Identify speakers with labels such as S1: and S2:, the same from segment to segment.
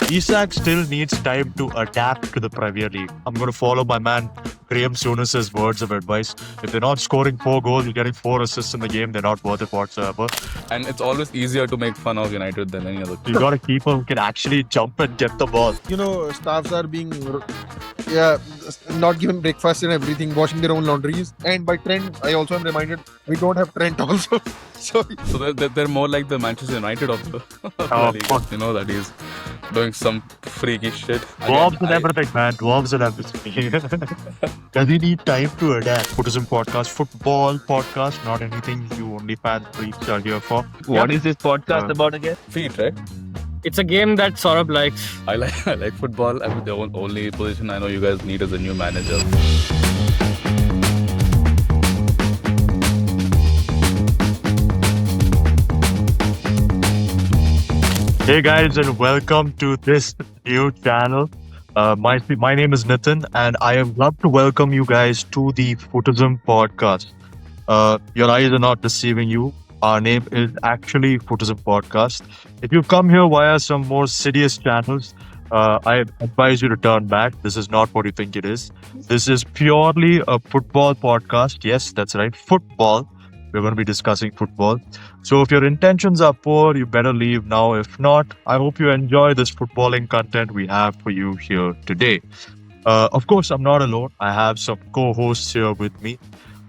S1: Isak still needs time to adapt to the Premier League. I'm going to follow my man Graham Souness's words of advice. If they're not scoring 4 goals, you're getting 4 assists in the game, they're not worth it whatsoever.
S2: And it's always easier to make fun of United than any other.
S1: You got a keeper who can actually jump and get the ball.
S3: Staffs are being, not given breakfast and everything, washing their own laundries. And by Trent, I also am reminded we don't have Trent also.
S2: So they're more like the Manchester United of the league. You know that he's doing some freaky shit.
S1: Dwarves and everything, man. Dwarves and everything. Does he need time to adapt? Footism podcast, football podcast, not anything you only fan freaks are here for.
S4: What is this podcast about again?
S2: Feet, right?
S5: It's a game that Saurabh likes.
S2: I like football. I mean, the only position I know you guys need is a new manager.
S1: Hey guys, and welcome to this new channel. My name is Nitin, and I would love to welcome you guys to the Footism podcast. Your eyes are not deceiving you. Our name is actually Footism podcast. If you come here via some more serious channels, I advise you to turn back. This is not what you think it is. This is purely a football podcast. Yes, that's right, football. We're going to be discussing football. So if your intentions are poor, you better leave now. If not, I hope you enjoy this footballing content we have for you here today. Of course, I'm not alone. I have some co-hosts here with me.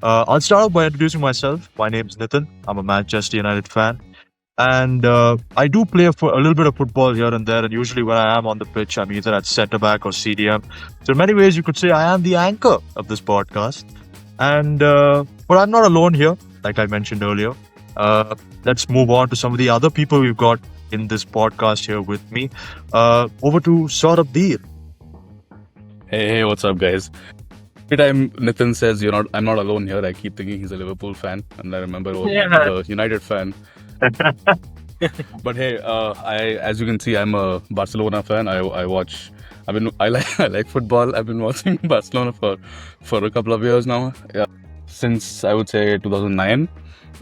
S1: I'll start off by introducing myself. My name is Nitin. I'm a Manchester United fan. And I do play for a little bit of football here and there. And usually when I am on the pitch, I'm either at centre-back or CDM. So in many ways, you could say I am the anchor of this podcast. And but I'm not alone here, like I mentioned earlier. Let's move on to some of the other people we've got in this podcast here with me. Over to Saurabh Deer.
S2: Hey, what's up, guys? Every time Nitin says I'm not alone here, I keep thinking he's a Liverpool fan, and I remember the United fan. But hey, as you can see, I'm a Barcelona fan. I like football. I've been watching Barcelona for a couple of years now. Yeah, since I would say 2009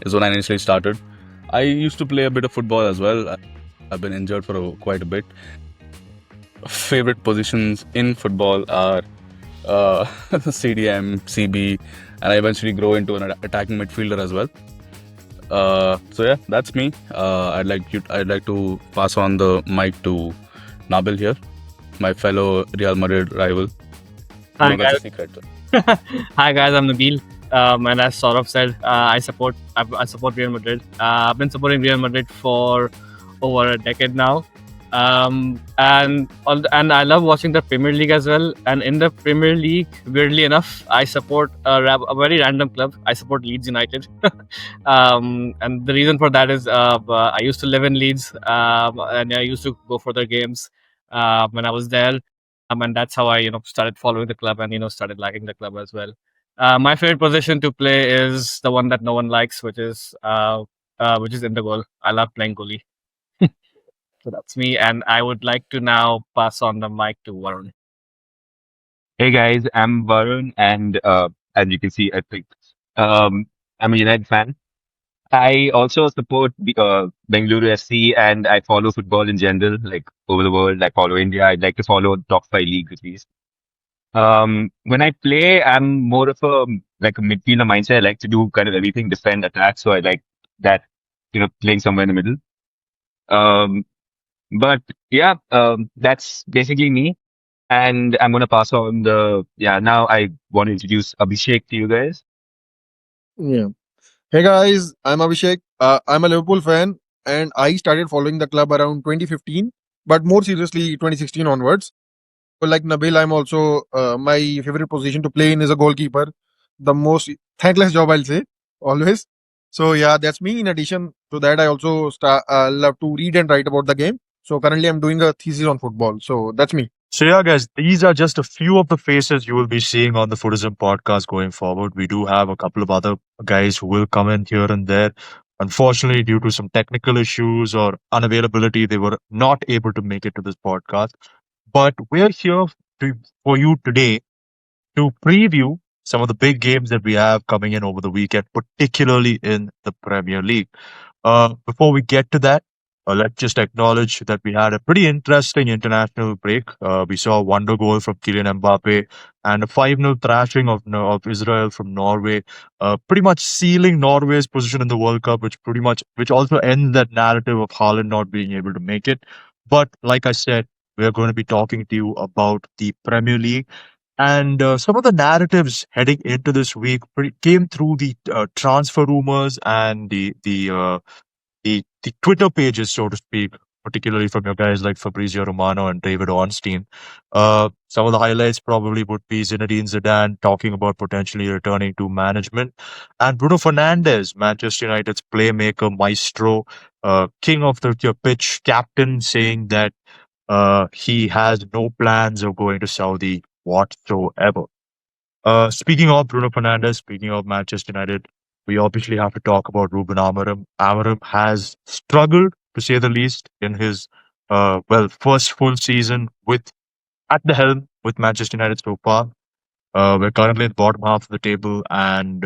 S2: is when I initially started. I used to play a bit of football as well. I've been injured for quite a bit. Favorite positions in football are CDM, CB, and I eventually grow into an attacking midfielder as well. So yeah, that's me. I'd like to pass on the mic to Nabil here, my fellow Real Madrid rival.
S5: Hi guys. Hi guys, I'm Nabil. And as Saurabh said, I support Real Madrid. I've been supporting Real Madrid for over a decade now. And I love watching the Premier League as well. And in the Premier League, weirdly enough, I support a very random club. I support Leeds United. And the reason for that is I used to live in Leeds, and I used to go for their games when I was there. And that's how I started following the club and started liking the club as well. My favorite position to play is the one that no one likes, which is in the goal. I love playing goalie. So that's me, and I would like to now pass on the mic to Varun.
S4: Hey guys, I'm Varun, and as you can see, I think I'm a United fan. I also support Bengaluru FC, and I follow football in general, like over the world. I follow India. I'd like to follow top 5 leagues at least. When I play, I'm more of a midfielder mindset. I like to do kind of everything, defend, attack. So I like that, playing somewhere in the middle. But yeah, that's basically me. And I'm going to pass on now I want to introduce Abhishek to you guys.
S3: Yeah. Hey guys, I'm Abhishek. I'm a Liverpool fan, and I started following the club around 2015, but more seriously 2016 onwards. So like Nabil, I'm also my favorite position to play in is a goalkeeper. The most thankless job, I'll say, always. So yeah, that's me. In addition to that, I also love to read and write about the game. So currently I'm doing a thesis on football. So that's me.
S1: So yeah, guys, these are just a few of the faces you will be seeing on the Footism podcast going forward. We do have a couple of other guys who will come in here and there. Unfortunately, due to some technical issues or unavailability, they were not able to make it to this podcast. But we're here for you today to preview some of the big games that we have coming in over the weekend, particularly in the Premier League. Before we get to that, let's just acknowledge that we had a pretty interesting international break. We saw a wonder goal from Kylian Mbappe and a 5-0 thrashing of Israel from Norway, pretty much sealing Norway's position in the World Cup, which also ends that narrative of Haaland not being able to make it. But like I said, we are going to be talking to you about the Premier League. And some of the narratives heading into this week came through the transfer rumors and the Twitter pages, so to speak, particularly from your guys like Fabrizio Romano and David Ornstein. Some of the highlights probably would be Zinedine Zidane talking about potentially returning to management, and Bruno Fernandes, Manchester United's playmaker, maestro, king of the pitch, captain, saying that he has no plans of going to Saudi whatsoever. Speaking of Bruno Fernandes, speaking of Manchester United, we obviously have to talk about Ruben Amorim. Amorim has struggled, to say the least, in his first full season with at the helm with Manchester United so far. We're currently in the bottom half of the table, and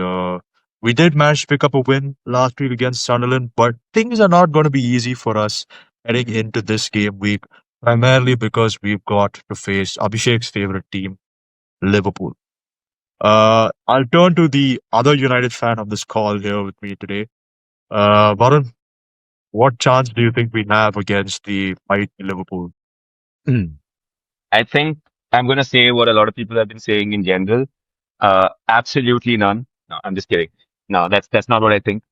S1: we did manage to pick up a win last week against Sunderland, but things are not going to be easy for us heading into this game week, primarily because we've got to face Abhishek's favorite team, Liverpool. I'll turn to the other United fan on this call here with me today. Varun, what chance do you think we have against the mighty Liverpool?
S4: I think I'm going to say what a lot of people have been saying in general. Absolutely none. No, I'm just kidding. No, that's not what I think.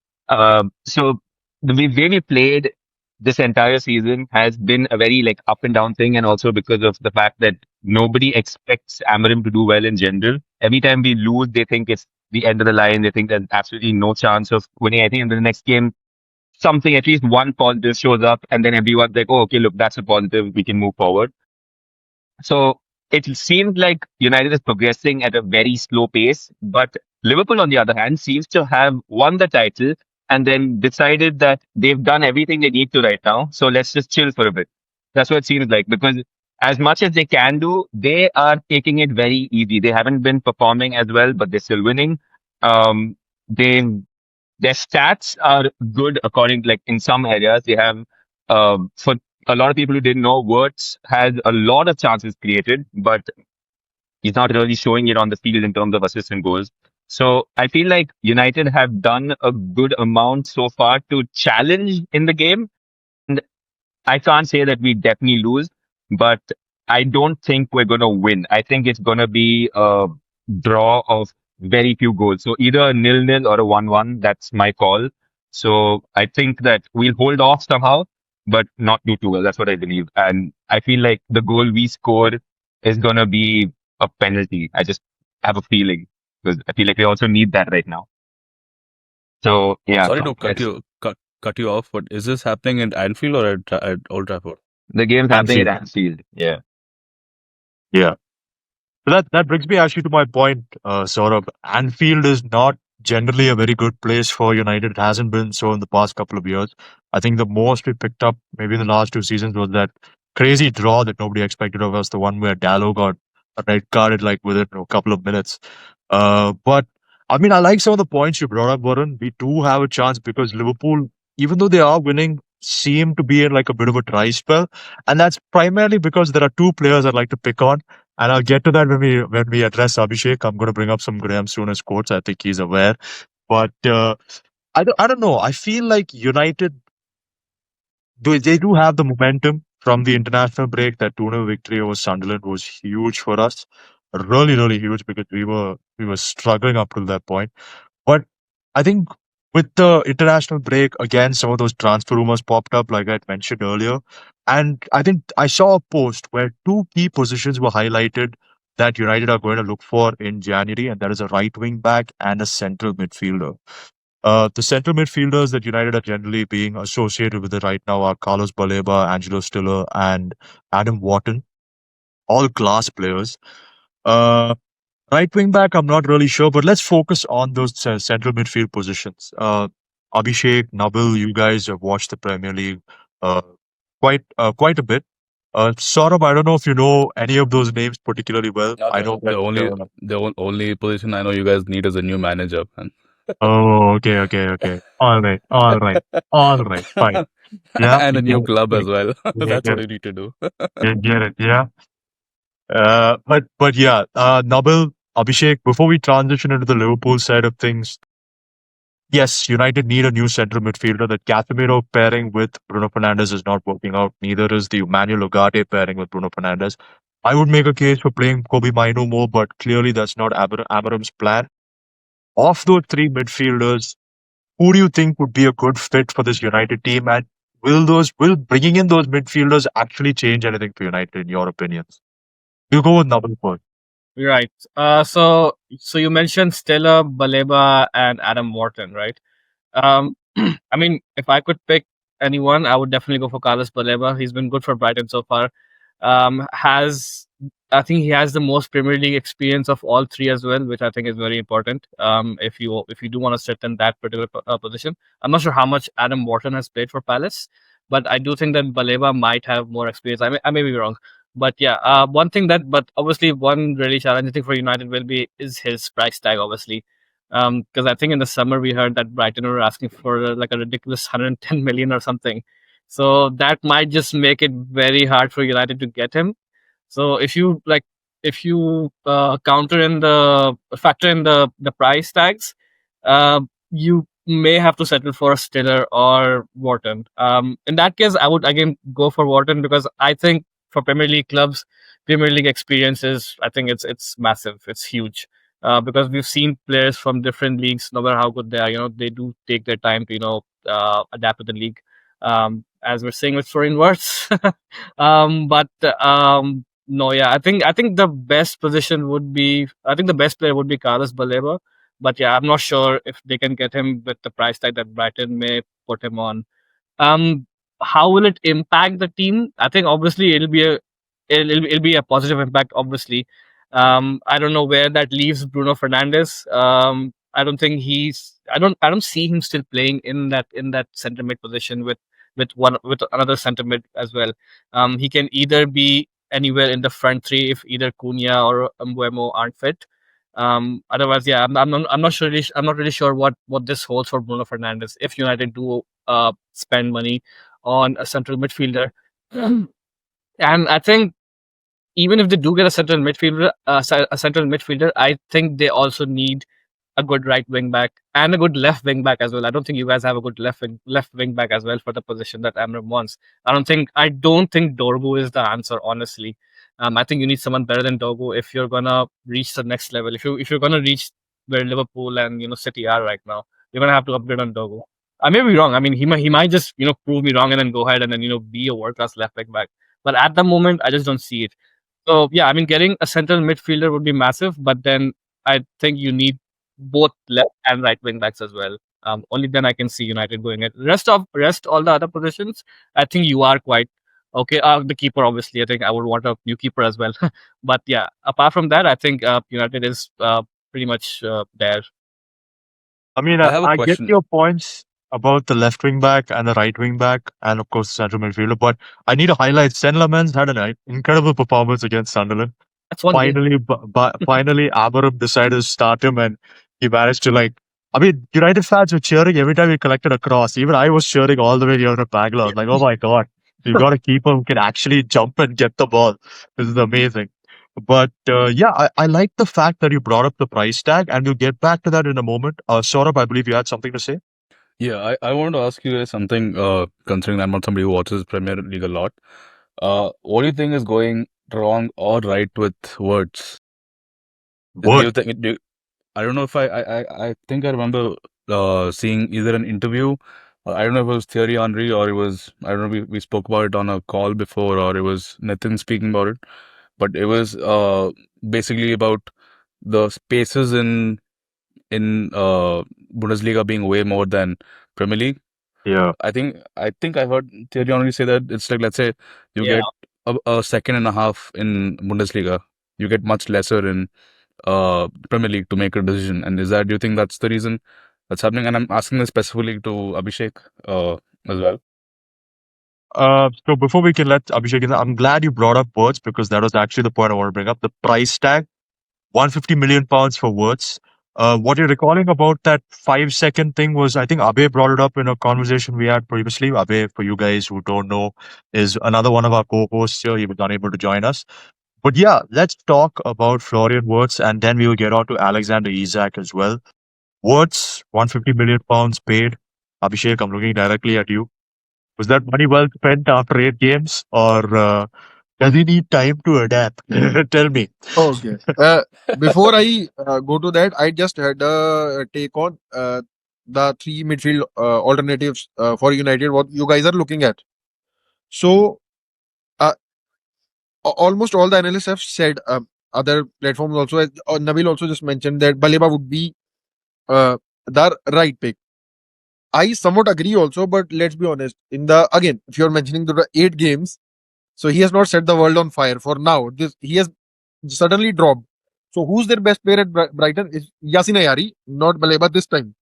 S4: So the way we played this entire season has been a very like up and down thing, and also because of the fact that nobody expects Amarim to do well in general. Every time we lose, they think it's the end of the line. They think there's absolutely no chance of winning. I think in the next game, something at least one positive shows up, and then everyone's like, "Oh, okay, look, that's a positive. We can move forward." So it seems like United is progressing at a very slow pace, but Liverpool, on the other hand, seems to have won the title and then decided that they've done everything they need to right now. So let's just chill for a bit. That's what it seems like because as much as they can do, they are taking it very easy. They haven't been performing as well, but they're still winning. They Their stats are good according like in some areas they have for a lot of people who didn't know, Wirtz has a lot of chances created, but he's not really showing it on the field in terms of assists and goals. So I feel like United have done a good amount so far to challenge in the game. And I can't say that we definitely lose, but I don't think we're going to win. I think it's going to be a draw of very few goals. So either a 0-0 or a 1-1. That's my call. So I think that we'll hold off somehow, but not do too well. That's what I believe. And I feel like the goal we scored is going to be a penalty. I just have a feeling because I feel like we also need that right now. So yeah,
S2: Sorry to
S4: let's-
S2: cut you off, but is this happening in Anfield or at Old Trafford?
S4: the game's happening at
S1: Anfield.
S4: Anfield. Yeah.
S1: Yeah. So that brings me actually to my point. Sort of, Anfield is not generally a very good place for United. It hasn't been so in the past couple of years. I think the most we picked up maybe in the last 2 seasons was that crazy draw that nobody expected of us, the one where Dallo got a red carded like within a couple of minutes. But I mean, I like some of the points you brought up, Warren. We do have a chance because Liverpool, even though they are winning, seem to be in like a bit of a dry spell, and that's primarily because there are two players I'd like to pick on. And I'll get to that when we address Abhishek. I'm going to bring up some Graham Souness quotes. I think he's aware. But I don't know. I feel like United they do have the momentum from the international break. That 2-0 victory over Sunderland was huge for us. Really, really huge because we were struggling up to that point. But I think with the international break, again, some of those transfer rumors popped up, like I mentioned earlier. And I think I saw a post where two key positions were highlighted that United are going to look for in January, and that is a right wing back and a central midfielder. The central midfielders that United are generally being associated with it right now are Carlos Baleba, Angelo Stiller, and Adam Wharton, all class players. Uh, Right wing back, I'm not really sure, but let's focus on those central midfield positions. Abhishek, Nabil, you guys have watched the Premier League uh, quite a bit. Saurabh, I don't know if you know any of those names particularly well. I know
S2: The
S1: that.
S2: only position I know you guys need is a new manager, man.
S1: Oh, okay. All right, fine. Yeah,
S2: and a new club
S1: yeah,
S2: as well.
S1: yeah,
S2: That's what
S1: get
S2: you
S1: it,
S2: need to do.
S1: get it, yeah. But yeah, Nabil, Abhishek, before we transition into the Liverpool side of things, yes, United need a new central midfielder. The Casemiro pairing with Bruno Fernandes is not working out. Neither is the Manuel Ugarte pairing with Bruno Fernandes. I would make a case for playing Kobe Mainu more, but clearly that's not Amarim's plan. Of those three midfielders, who do you think would be a good fit for this United team? And will bringing in those midfielders actually change anything for United, in your opinions? You go with Nabil first.
S5: Right. So you mentioned Stella, Baleba, and Adam Wharton, right? Um, I mean, if I could pick anyone, I would definitely go for Carlos Baleba. He's been good for Brighton so far. Has I think he has the most Premier League experience of all three as well, which I think is very important. If you do want to sit in that particular position, I'm not sure how much Adam Wharton has played for Palace, but I do think that Baleba might have more experience. I may be wrong, but yeah, but obviously one really challenging thing for United will be is his price tag, obviously. Because I think in the summer we heard that Brighton were asking for like a ridiculous 110 million or something. So that might just make it very hard for United to get him. So if you counter in the factor in the price tags, you may have to settle for Stiller or Wharton. In that case, I would again go for Wharton because I think for Premier League clubs, Premier League experiences, I think it's massive, it's huge. Because we've seen players from different leagues, no matter how good they are, they do take their time to adapt to the league. As we're saying with Florian Wirtz. But no, yeah, I think the best player would be Carlos Baleba. But yeah, I'm not sure if they can get him with the price tag that Brighton may put him on. Um, how will it impact the team? I think obviously it'll be a positive impact. Obviously, I don't know where that leaves Bruno Fernandes. I don't think I don't see him still playing in that center mid position with another center mid as well. He can either be anywhere in the front three if either Cunha or Mbuemo aren't fit. Otherwise, yeah, I'm not really sure what this holds for Bruno Fernandes if United do spend money on a central midfielder. And I think even if they do get a central midfielder, I think they also need a good right wing back and a good left wing back as well. I don't think you guys have a good left wing back as well for the position that Amram wants. I don't think Dorgu is the answer, honestly. I think you need someone better than Dorgu if you're gonna reach the next level. If you're gonna reach where Liverpool and City are right now, you're gonna have to upgrade on Dorgu. I may be wrong. I mean, he might just prove me wrong and then go ahead and then be a world class left wing back. But at the moment, I just don't see it. So yeah, I mean, getting a central midfielder would be massive, but then I think you need both left and right wing backs as well. Only then I can see United going it. Rest all the other positions, I think you are quite okay. The keeper, obviously, I think I would want a new keeper as well. But yeah, apart from that, I think United is pretty much there.
S1: I mean,
S2: I have a
S1: I get
S2: question.
S1: your points about the left wing back and the right wing back, and of course the central midfielder. But I need to highlight Sen Lamens had an incredible performance against Sunderland.
S5: That's one game.
S1: Finally, Amarim decided to start him, and he managed to like. I mean, United fans were cheering every time he collected a cross. Even I was cheering all the way here in Bangalore. I was like, oh my god, you got a keeper who can actually jump and get the ball. This is amazing. But yeah, I like the fact that you brought up the price tag, and we'll get back to that in a moment. Saurabh, I believe you had something to say.
S2: Yeah, I wanted to ask you guys something, considering I'm not somebody who watches Premier League a lot. What do you think is going wrong or right with words? Do
S1: What?
S2: you think, I don't know if I think I remember seeing either an interview, or I don't know if it was Thierry Henry or it was, I don't know, we spoke about it on a call before, or it was Nathan speaking about it, but it was basically about the spaces in Bundesliga being way more than Premier League.
S1: Yeah.
S2: I think I heard Thierry Henry say that it's like, let's say you
S5: Yeah.
S2: get a second and a half in Bundesliga, you get much lesser in Premier League to make a decision. And do you think that's the reason that's happening? And I'm asking this specifically to Abhishek as well.
S1: So before we can let Abhishek in, I'm glad you brought up words because that was actually the point I want to bring up. The price tag, 150 million pounds for words. What you're recalling about that 5 second thing was, I think Abe brought it up in a conversation we had previously. Abe, for you guys who don't know, is another one of our co-hosts here. He was unable to join us. But yeah, let's talk about Florian Wirtz, and then we will get on to Alexander Isak as well. Wirtz, 150 million pounds paid. Abhishek, I'm looking directly at you. Was that money well spent after 8 games, or does he need time to adapt? Tell me.
S3: Okay. Before I go to that, I just had a take on the three midfield alternatives for United. What you guys are looking at. So uh, almost all the analysts have said. Other platforms also, Nabil also just mentioned that Baleba would be the right pick. I somewhat agree also, but let's be honest. In the again, if you're mentioning the 8 games, so he has not set the world on fire for now. This he has suddenly dropped. So who's their best player at Brighton? Is Yasin Ayari, not Baleba this time.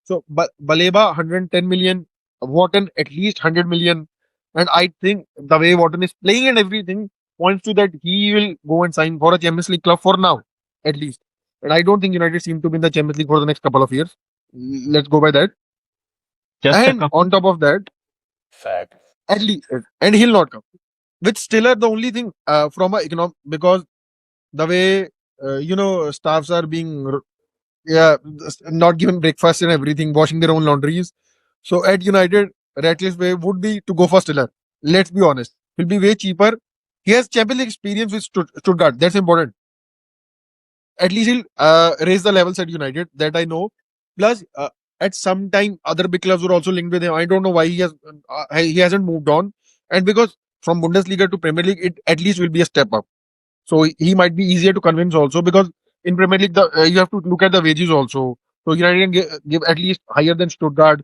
S3: So Baleba 110 million, Wharton at least 100 million, and I think the way Wharton is playing and everything points to that he will go and sign for a Champions League club for now, at least. And I don't think United seem to be in the Champions League for the next couple of years. Let's go by that.
S4: Just a
S3: And
S4: couple.
S3: on top of that,
S2: Fact.
S3: at least, and he'll not come. With Stiller, the only thing from a economic, because the way staffs are being not given breakfast and everything, washing their own laundries. So at United, Ratcliffe's way would be to go for Stiller. Let's be honest, he'll be way cheaper. He has Champions League experience with Stuttgart. That's important. At least he'll raise the levels at United. That I know. Plus, at some time, other big clubs were also linked with him. I don't know why he hasn't moved on. And because from Bundesliga to Premier League, it at least will be a step up. So he might be easier to convince also, because in Premier League you have to look at the wages also. So United can give at least higher than Stuttgart,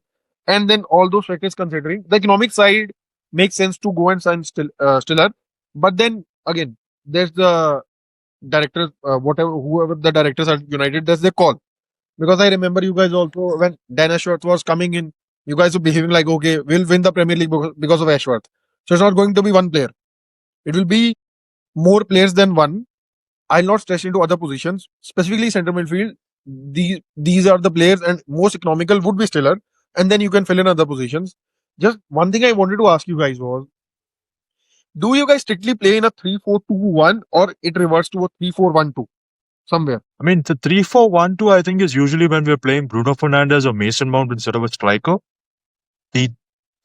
S3: and then all those factors considering, the economic side makes sense to go and sign Stiller. But then again, there's the directors, whoever the directors at United, that's their call. Because I remember you guys also, when Dan Ashworth was coming in, you guys were behaving like, okay, we'll win the Premier League because of Ashworth. So it's not going to be one player. It will be more players than one. I'll not stretch into other positions, specifically center midfield. These are the players, and most economical would be Stiller, and then you can fill in other positions. Just one thing I wanted to ask you guys was, do you guys strictly play in a 3-4-2-1, or it reverts to a 3-4-1-2 somewhere?
S1: I mean, the 3-4-1-2, I think, is usually when we're playing Bruno Fernandes or Mason Mount instead of a striker. The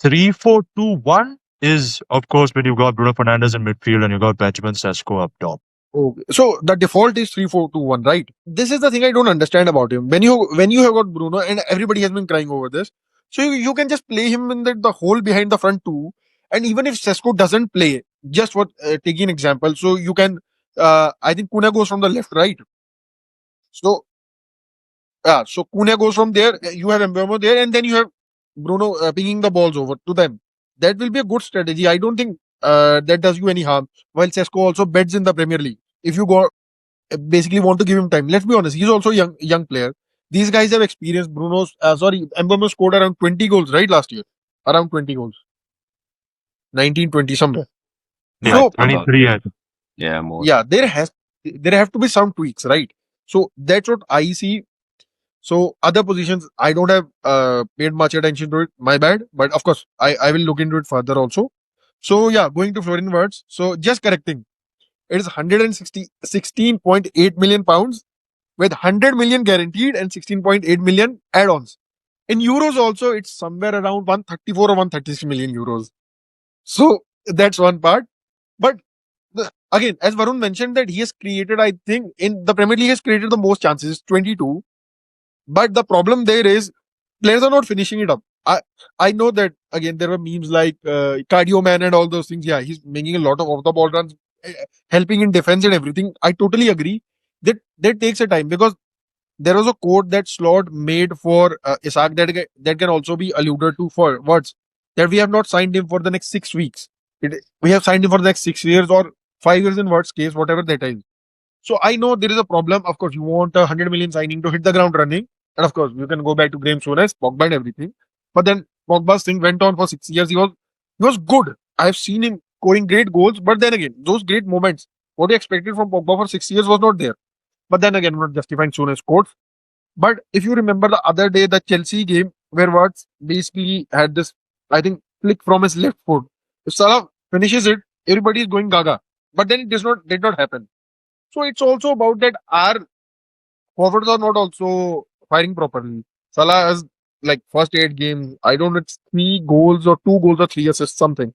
S1: 3-4-2-1 is, of course, when you've got Bruno Fernandes in midfield and you've got Benjamin Sesko up top.
S3: Okay. So the default is 3-4-2-1, right? This is the thing I don't understand about him. When you have got Bruno, and everybody has been crying over this, so you can just play him in the hole behind the front two, and even if Sesko doesn't play, just for taking an example, so you can, I think Kuna goes from the left, right? So so Kuna goes from there. You have Mbeumo there, and then you have Bruno pinging the balls over to them. That will be a good strategy. I don't think that does you any harm. While Sesko also beds in the Premier League. If you go basically want to give him time, let's be honest, he's also a young player. These guys have experience. Mbeumo scored around 20 goals, right, last year? Around 20 goals. 19, 20 somewhere.
S1: Yeah,
S3: So
S1: 23, I think.
S4: Yeah, more.
S3: yeah, there have to be some tweaks, right? So that's what I see. So other positions, I don't have paid much attention to it. My bad. But of course, I will look into it further also. So yeah, going to Florian Wirtz. So just correcting, it is 16.8 million pounds with 100 million guaranteed and 16.8 million add-ons. In euros also, it's somewhere around 134 or 136 million euros. So that's one part. But again, as Varun mentioned, that he has created, I think, in the Premier League, he has created the most chances, 22. But the problem there is players are not finishing it up. I know that again there were memes like Cardio Man and all those things. Yeah, he's making a lot of off the ball runs, helping in defense and everything. I totally agree. That takes a time, because there was a quote that Slot made for Isak that can also be alluded to for Wirtz, that we have not signed him for the next 6 weeks. We have signed him for the next 6 years or 5 years in Wirtz case, whatever that is. So I know there is a problem. Of course, you want a 100 million signing to hit the ground running. And of course, you can go back to Graham Souness, Pogba and everything. But then Pogba's thing went on for 6 years. He was good. I've seen him scoring great goals. But then again, those great moments, what you expected from Pogba for 6 years was not there. But then again, I'm not justifying Souness quotes. But if you remember the other day, the Chelsea game where Wirtz basically had this, I think, flick from his left foot. If Salah finishes it, everybody is going gaga. But then it did not happen. So it's also about that our forwards are not also firing properly. Salah has like first 8 games, I don't know, it's 3 goals or 2 goals or 3 assists, something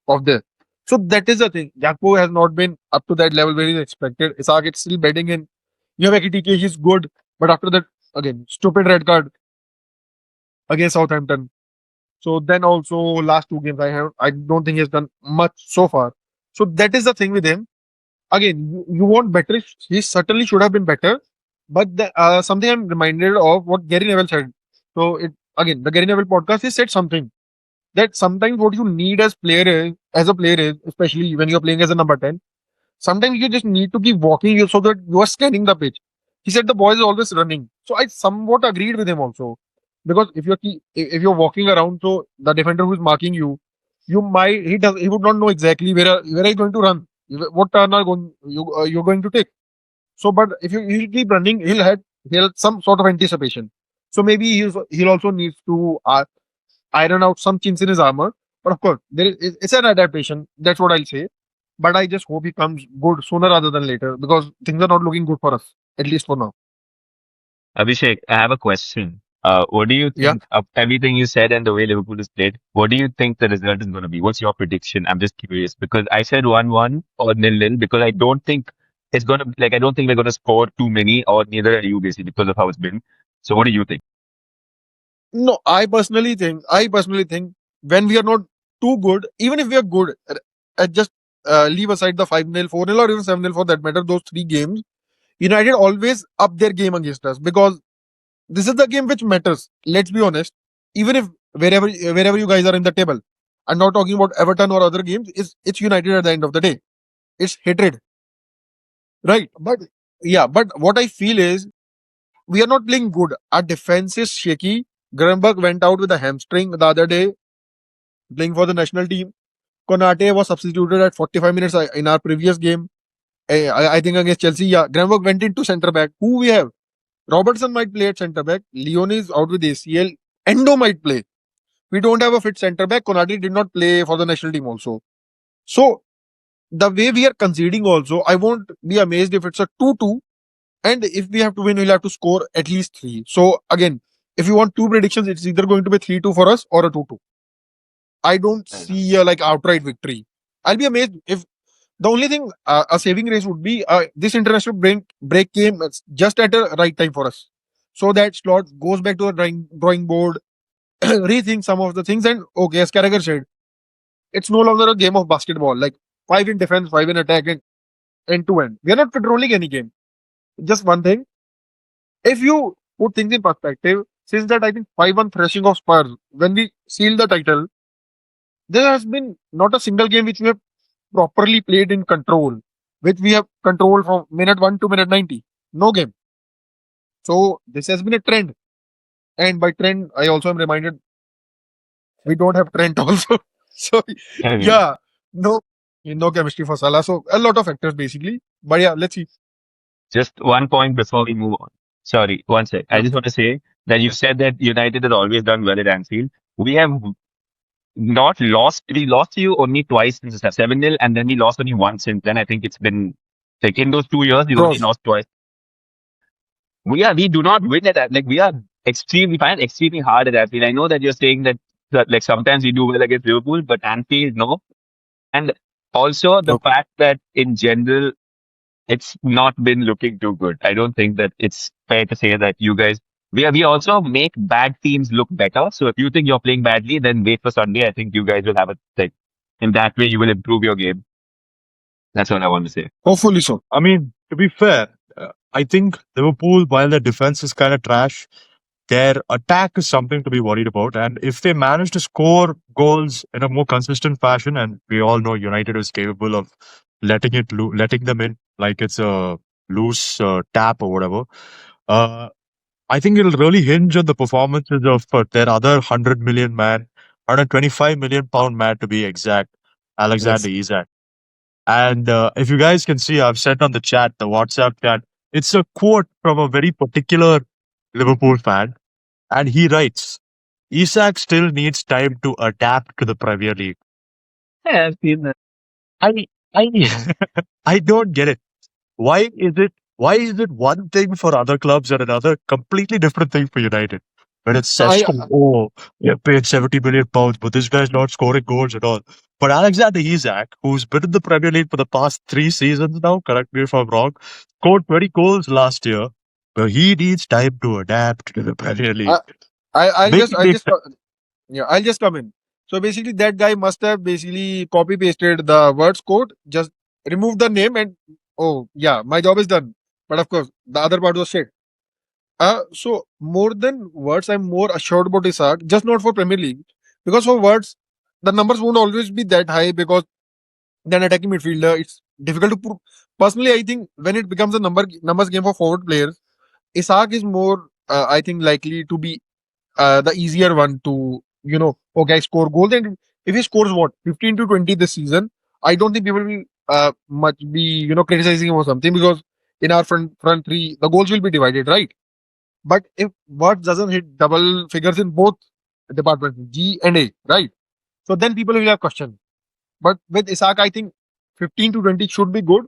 S3: of this. So that is the thing. Gakpo has not been up to that level where he's expected. Isak is still betting in. You have Ekitike, he's good, but after that, again, stupid red card against Southampton. So then also last 2 games, I don't think he's done much so far. So that is the thing with him. Again, you want better. He certainly should have been better. But something I'm reminded of what Gary Neville said. So it again, the Gary Neville podcast, he said something that sometimes what you need as a player is, especially when you're playing as a number 10, sometimes you just need to keep walking so that you are scanning the pitch. He said the boy is always running. So I somewhat agreed with him also. Because if you're walking around, so the defender who's marking you, he would not know exactly where are you going to run, what turn are going you're going to take. So, but if he'll keep running, he'll have some sort of anticipation. So maybe he'll also needs to iron out some chinks in his armor. But of course, it's an adaptation. That's what I'll say. But I just hope he comes good sooner rather than later because things are not looking good for us, at least for now.
S4: Abhishek, I have a question. What do you
S3: Yeah.
S4: think of everything you said and the way Liverpool is played? What do you think the result is going to be? What's your prediction? I'm just curious because I said 1-1 or 0-0 because I don't think it's going to, like, I don't think we're going to score too many or neither are you basically because of how it's been. So what do you think?
S3: No, I personally think when we are not too good, even if we are good, just leave aside the 5-0, 4-0, or even 7-0 for that matter, those 3 games, United always up their game against us because this is the game which matters. Let's be honest. Even if wherever you guys are in the table, I'm not talking about Everton or other games. It's United at the end of the day. It's hatred, right? But yeah, but what I feel is we are not playing good. Our defense is shaky. Grunberg went out with a hamstring the other day playing for the national team. Konate was substituted at 45 minutes in our previous game. I think against Chelsea. Yeah, Grunberg went into centre back. Who we have? Robertson might play at centre back. Leon is out with ACL. Endo might play. We don't have a fit centre back. Konate did not play for the national team also. So the way we are conceding also, I won't be amazed if it's a 2-2. And if we have to win, we'll have to score at least 3. So again, if you want two predictions, it's either going to be 3-2 for us or a 2-2. I don't
S4: Fair enough.
S3: see a like outright victory. I'll be amazed if the only thing a saving race would be this international break came just at a right time for us. So that slot goes back to a drawing board, rethink some of the things, and okay, as Carragher said, it's no longer a game of basketball, like 5 in defense, 5 in attack, and end to end. We are not controlling any game. Just one thing, if you put things in perspective, since that I think 5-1 thrashing of Spurs, when we sealed the title, there has been not a single game which we have properly played in control, which we have controlled from minute 1 to minute 90. No game. So this has been a trend. And by trend, I also am reminded we don't have Trent also. So
S4: I mean,
S3: yeah, no, no chemistry for Salah. So a lot of factors basically. But yeah, let's see.
S4: just one point before we move on. Sorry, one sec. I
S3: Yeah.
S4: just want to say that you said that United has always done well at Anfield. We have not lost. We lost to you only twice since the 7-0, and then we lost only once since then. I think it's been like in those 2 years, we only
S3: Draws.
S4: lost twice. We do not win at that. Like we find it extremely hard at Anfield. I know that you're saying that like sometimes we do well against Liverpool, but Anfield no. And also the
S3: Okay.
S4: fact that in general it's not been looking too good. I don't think that it's fair to say that you guys we also make bad teams look better. So if you think you're playing badly, then wait for Sunday. I think you guys will have a like in that way you will improve your game. That's what I want to say.
S3: Hopefully so.
S1: I mean, to be fair, I think Liverpool, while their defense is kind of trash, their attack is something to be worried about. And if they manage to score goals in a more consistent fashion, and we all know United is capable of letting them in like it's a loose tap or whatever. Uh, I think it'll really hinge on the performances of their other 100 million man, 125 million pound man to be exact, Alexander
S3: Yes.
S1: Isak. And if you guys can see, I've sent on the chat, the WhatsApp chat. It's a quote from a very particular Liverpool fan, and he writes, Isak still needs time to adapt to the Premier League.
S5: Yeah, I've seen that.
S1: I I I don't get it. Why is it one thing for other clubs and another completely different thing for United? When it's
S3: I
S1: Sesko, oh, you're paid 70 million pounds, but this guy's not scoring goals at all. But Alexander Isak, who's been in the Premier League for the past 3 seasons now, correct me if I'm wrong, scored 20 goals last year, but he needs time to adapt to the Premier League.
S3: I I'll
S1: Make
S3: just
S1: it
S3: I'll
S1: make
S3: just yeah, I'll just come in. So basically, that guy must have basically copy pasted the words code, just remove the name, and oh yeah, my job is done. But of course, the other part was shit. So more than words, I'm more assured about Isak, just not for Premier League, because for words, the numbers won't always be that high because then attacking midfielder, it's difficult to prove. Personally, I think when it becomes a numbers game for forward players, Isak is more, I think, likely to be the easier one to, okay, score goals. And if he scores what, 15 to 20 this season, I don't think people will much be, criticizing him or something, because in our front three, the goals will be divided, right? But if what doesn't hit double figures in both departments, G and A, right? So then people will have questions. But with Isak, I think 15 to 20 should be good.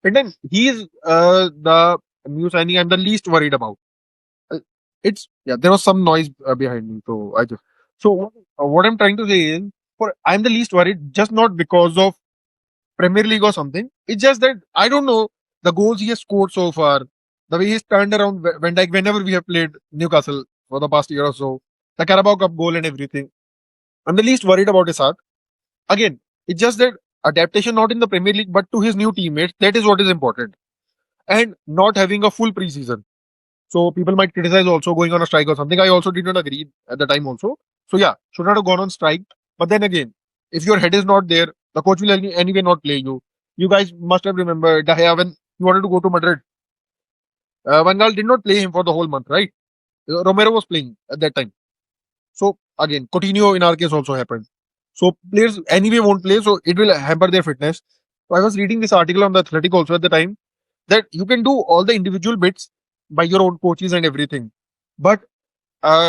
S3: And then he is the new signing I'm the least worried about. Uh, It's yeah, there was some noise behind me, so I just what I'm trying to say is, for I'm the least worried, just not because of Premier League or something. It's just that I don't know the goals he has scored so far, the way he's turned around when like whenever we have played Newcastle for the past year or so, the Carabao Cup goal and everything. I'm the least worried about Isak. Again, it's just that adaptation not in the Premier League but to his new teammates. That is what is important, and not having a full preseason. So people might criticize also going on a strike or something. I also did not agree at the time also. So yeah, should not have gone on strike. But then again, if your head is not there, the coach will anyway not play you. You guys must have remembered De Gea when he wanted to go to Madrid. Van Gaal did not play him for the whole month, right? Romero was playing at that time. So again, Coutinho in our case also happened. So players anyway won't play, so it will hamper their fitness. So I was reading this article on the Athletic also at the time, that you can do all the individual bits by your own coaches and everything. But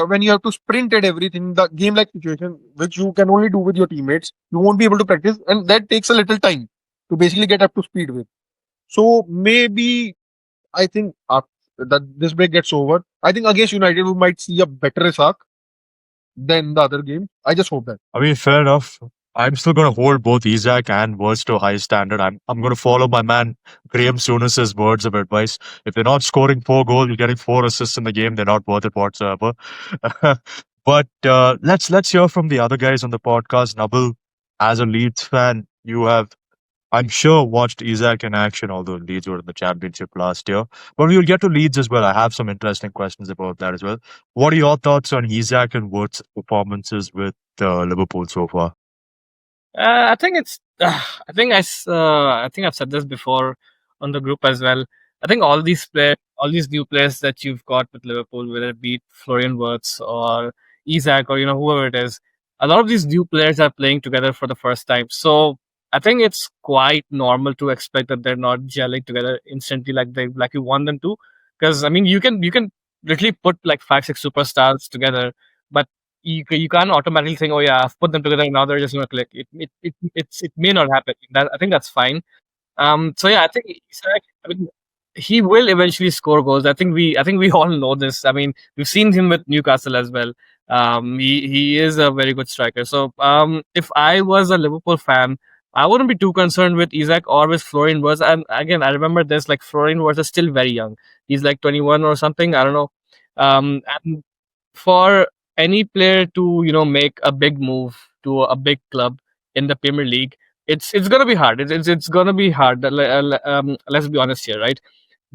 S3: when you have to sprint at everything, the game like situation, which you can only do with your teammates, you won't be able to practice, and that takes a little time to basically get up to speed with. So maybe I think after that this break gets over, I think against United we might see a better Isak than the other game. I just hope that.
S1: I mean, fair enough. I'm still going to hold both Isak and Wirtz to a high standard. I'm going to follow my man Graham Souness's words of advice. If they're not scoring 4 goals, you're getting 4 assists in the game. They're not worth it whatsoever. But let's hear from the other guys on the podcast. Nabil, as a Leeds fan, you have, I'm sure, watched Isak in action, although Leeds were in the championship last year. But we will get to Leeds as well. I have some interesting questions about that as well. What are your thoughts on Isak and Wirtz's performances with Liverpool so far?
S5: I think it's. I think I've said this before on the group as well. I think all these new players that you've got with Liverpool, whether it be Florian Wirtz or Isak or whoever it is, a lot of these new players are playing together for the first time. So I think it's quite normal to expect that they're not gelling together instantly like you want them to. Because I mean, you can literally put like 5 6 superstars together, but you can't automatically think, oh yeah, I've put them together now they're just gonna click. It may not happen. I think that's fine. So yeah, I think Isak, I mean, he will eventually score goals. I think we all know this. I mean, we've seen him with Newcastle as well. He is a very good striker. So if I was a Liverpool fan, I wouldn't be too concerned with Isak or with Florian Wirtz. And again, I remember this, like Florian Wirtz is still very young. He's like 21 or something. I don't know. And for any player to make a big move to a big club in the Premier League, it's gonna be hard. It's gonna be hard. Let's be honest here, right?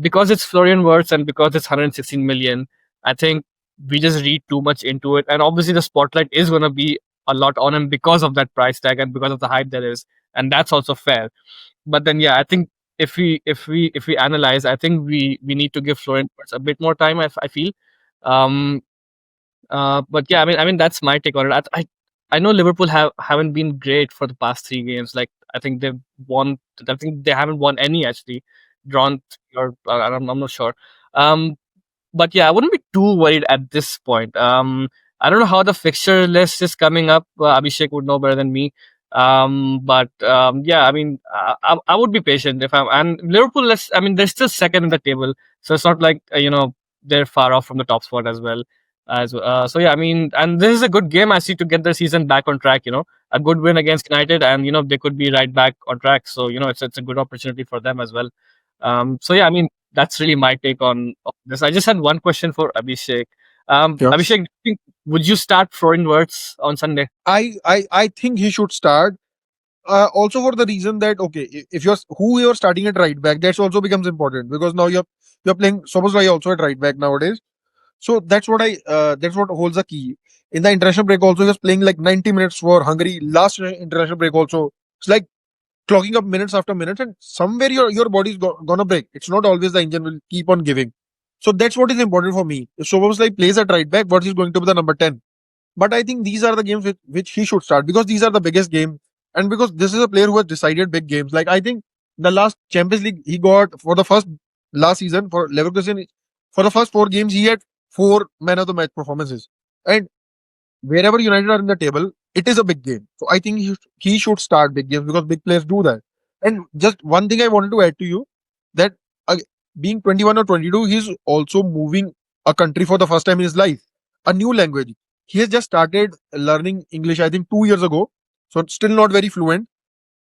S5: Because it's Florian Wirtz and because it's 116 million. I think we just read too much into it, and obviously the spotlight is gonna be a lot on him because of that price tag and because of the hype there is, and that's also fair. But then, yeah, I think if we analyze, I think we need to give Florian Wirtz a bit more time. I feel. Um, but yeah, I mean that's my take on it. I know Liverpool haven't been great for the past 3 games. Like I think they've won. I think they haven't won any actually. Drawn or I'm not sure. Um, but yeah, I wouldn't be too worried at this point. I don't know how the fixture list is coming up. Abhishek would know better than me. But yeah, I mean, I would be patient if I'm. And Liverpool, I mean, they're still second in the table, so it's not like they're far off from the top spot as well. So yeah, I mean, and this is a good game I see to get the season back on track. A good win against United, and they could be right back on track. So it's a good opportunity for them as well. So yeah, I mean, that's really my take on this. I just had one question for Abhishek.
S3: Yeah.
S5: Abhishek, would you start Florian Wirtz on Sunday?
S3: I think he should start. Also for the reason that if you're starting at right back, that also becomes important because now you're playing Szoboszlai also at right back nowadays. So that's what holds the key. In the international break also, he was playing like 90 minutes for Hungary. Last international break also, it's like clocking up minutes after minutes, and somewhere your body's gonna break. It's not always the engine will keep on giving. So that's what is important for me. If Szoboszlai plays at right back, what is going to be the number 10? But I think these are the games which he should start because these are the biggest game, and because this is a player who has decided big games. Like I think the last Champions League he got for the first last season for Leverkusen, for the first 4 games he had 4 man of the match performances, and wherever United are in the table, it is a big game. So I think he should start big games because big players do that. And just one thing I wanted to add to you that uh, being 21 or 22, he's also moving a country for the first time in his life, a new language. He has just started learning English, I think 2 years ago. So it's still not very fluent.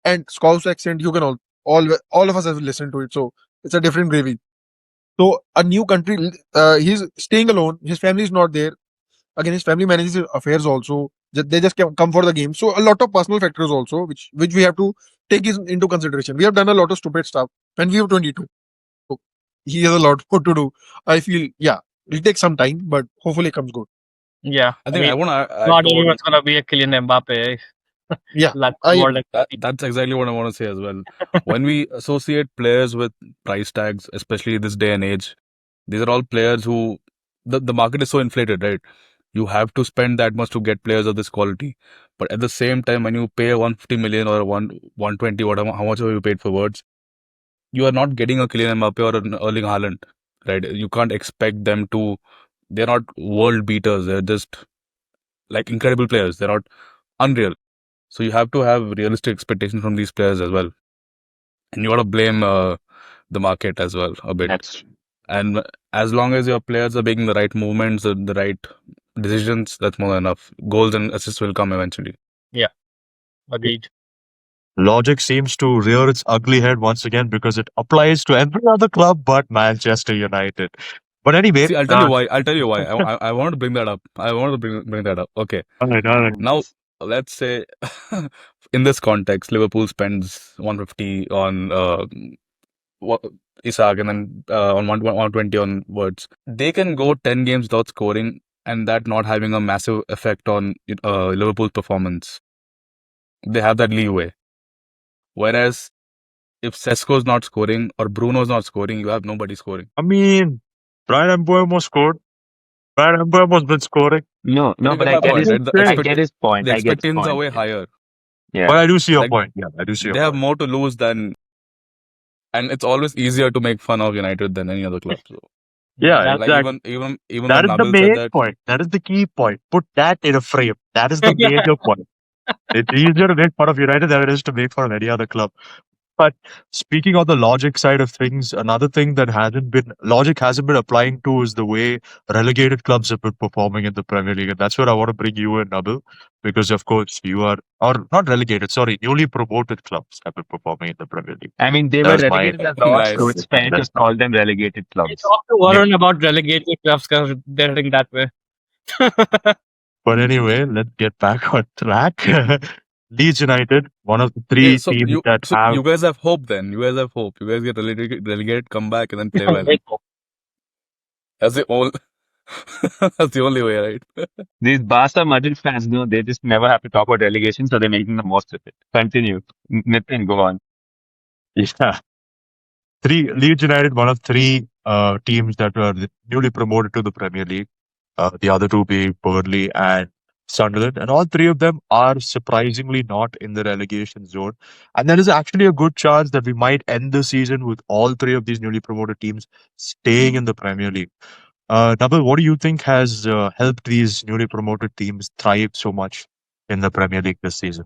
S3: And Scouse accent, you can all of us have listened to it. So it's a different gravy. So a new country, he's staying alone. His family is not there. Again, his family manages his affairs also. They just come for the game. So a lot of personal factors also, which we have to take into consideration. We have done a lot of stupid stuff, and we have 22. So he has a lot more to do. I feel, yeah, it'll take some time, but hopefully it comes good.
S5: Yeah,
S2: I think I want to add
S5: not
S2: to
S5: everyone's gonna be a Kylian Mbappe.
S3: Yeah,
S2: that's exactly what I want to say as well. When we associate players with price tags, especially this day and age, these are all players who the market is so inflated, right? You have to spend that much to get players of this quality. But at the same time, when you pay 150 million or 120, whatever, how much ever you paid for Words, you are not getting a Kylian Mbappe or an Erling Haaland, right? You can't expect them to. They're not world beaters. They're just like incredible players. They're not unreal. So you have to have realistic expectations from these players as well, and you got to blame the market as well a bit.
S4: That's
S2: And as long as your players are making the right movements, the right decisions, that's more than enough. Goals and assists will come eventually.
S5: Yeah, agreed.
S1: Logic seems to rear its ugly head once again because it applies to every other club but Manchester United. But anyway,
S2: See, I'll tell you why. I'll tell you why. I wanted to bring that up. I wanted to bring that up. Okay.
S1: all right.
S2: Now, let's say in this context, Liverpool spends 150 on Isak and then on 120 on Words. They can go 10 games without scoring and that not having a massive effect on Liverpool's performance. They have that leeway. Whereas if Sesko's not scoring or Bruno's not scoring, you have nobody scoring.
S1: I mean, Brian Mbeumo scored. Brian Mbeumo's been scoring.
S4: no, but I get his point.
S2: The
S4: I get his
S2: expectations are
S4: point.
S2: way higher.
S4: Yeah.
S1: But I do see your
S2: Like,
S1: point. Yeah, I do see your
S2: They have
S1: point.
S2: more to lose than, and it's always easier to make fun of United than any other club. So,
S1: Yeah,
S2: like
S1: exactly.
S2: even
S1: That
S2: when
S1: is the
S2: Nabil said
S1: main
S2: that,
S1: point. That is the key point. Put that in a frame. That is the major point. It's easier to make fun of United than it is to make fun of any other club. But speaking on the logic side of things, another thing that logic hasn't been applying to is the way relegated clubs have been performing in the Premier League. And that's where I want to bring you in, Nabil, because of course you are, or not relegated, sorry, newly promoted clubs have been performing in the Premier League.
S4: I mean, they
S1: That
S4: were
S1: was my
S4: relegated as Lords, so
S2: nice.
S4: it's fair to call them relegated
S5: I
S4: clubs.
S5: talked to Varun about relegated clubs because they're heading that way.
S1: But anyway, let's get back on track. Leeds United, one of the
S2: Yeah,
S1: three
S2: so
S1: teams that have.
S2: you guys have hope then. You guys have hope. You guys get relegated, come back, and then play well. That's the only. That's the only way, right?
S4: These Barca Madrid fans, they just never have to talk about relegation, so they're making the most of it. Continue. Nitin, go on.
S1: Yeah. Leeds United, one of three teams that were newly promoted to the Premier League. The other two being Burnley and Sunderland, and all three of them are surprisingly not in the relegation zone. And there is actually a good chance that we might end the season with all three of these newly promoted teams staying in the Premier League. Nabil, what do you think has helped these newly promoted teams thrive so much in the Premier League this season?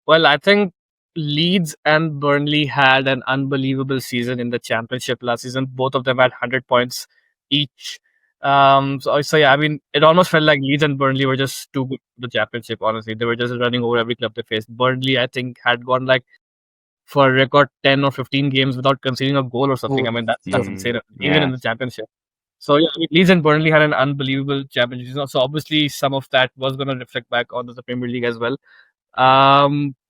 S5: Well, I think Leeds and Burnley had an unbelievable season in the Championship last season. Both of them had 100 points each. So yeah, I mean, it almost felt like Leeds and Burnley were just too good for the Championship. Honestly, they were just running over every club they faced. Burnley, I think, had gone like for a record 10 or 15 games without conceding a goal or something. I mean, that's
S4: Mm,
S5: insane, even
S4: yeah.
S5: in the Championship. So yeah, I mean, Leeds and Burnley had an unbelievable Championship season. So obviously, some of that was going to reflect back onto the Premier League as well.